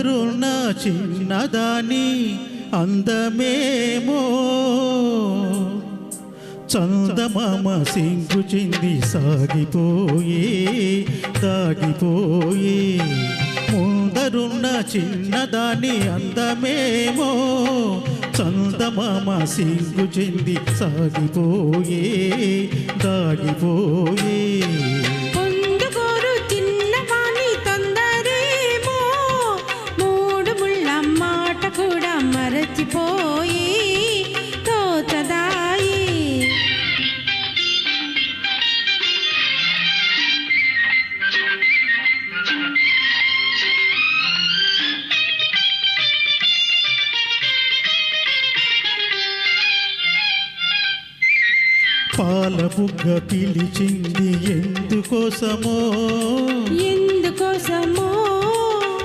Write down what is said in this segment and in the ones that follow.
ముందరున్న చిన్నదాని అందమేమో చందమామ సింగు చెంది సాగిపోయే దాగిపోయే ముందరున్న చిన్నదాని అందమేమో చందమామ సింగు చెంది సాగిపోయే దాగిపోయే మరచిపోయి తోచదాయి పాల బుగ్గ పిలిచింది ఎందుకోసమో ఎందుకోసమో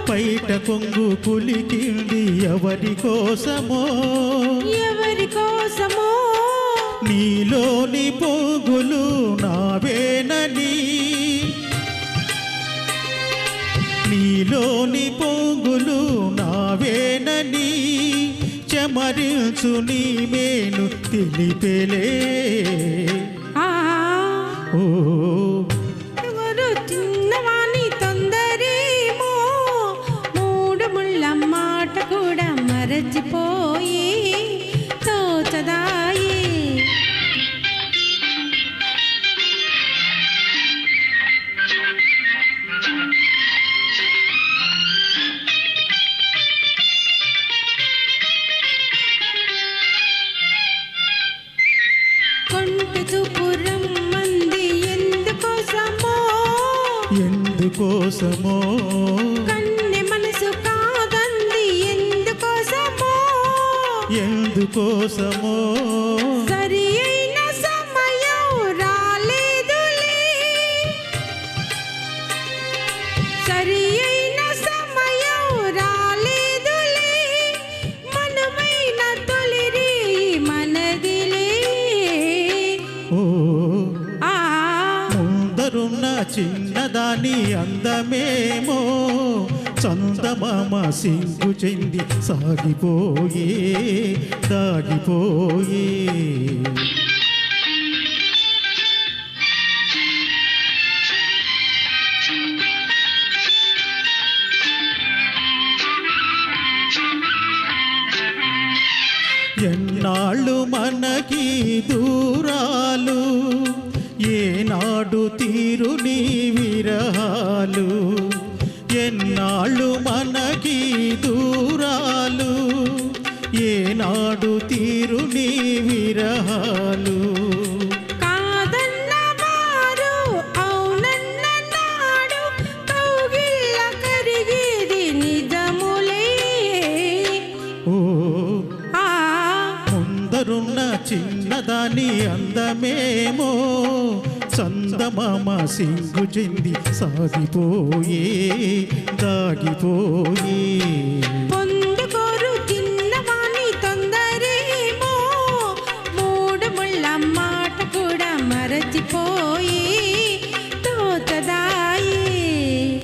బయట కొంగు కులికింది ఎవరి కోసమో ఎవరి కోసమో నీలోని పొంగులు నావేనని నీలోని పొంగులు నావేనని చెమరించు నీ మేను తెలిపేలే ఓ ఎవరు చిన్నవాణి తొందరేమో మూడు ముళ్ళ మాట కూడా మరచిపోయి తోచదాయి కొంటి చూపురం మంది ఎందుకోసమో ఎందుకోసమో కన్నె మనసు కాదంది ఎందుకోసమో ఎందుకోసమో సరి అయిన సమయం రాలేదులే సరి అయిన సమయం రాలేదులే మనమైన తొలిరి మనదిలే ఓ ముందరున్న చిన్నదాని అందమేమో చందమామ సింగు చెంది సాగిపోయే దాగిపోయే ఎన్నాళ్ళు మనకి దూరాలు ఏనాడు తీరు నీ విరహాలు ఎన్నాళ్ళు మనకి దూరాలు ఏనాడు తీరు నీ విరహాలు కాదన్న వారు అవునన్న నాడు కౌగిళ్ళ కరిగేది నిజములే ఓ ఆ ముందరున్న చిన్నదాని అందమేమో చందమామ సింగు చెంది సాగిపోయే దాగిపోయే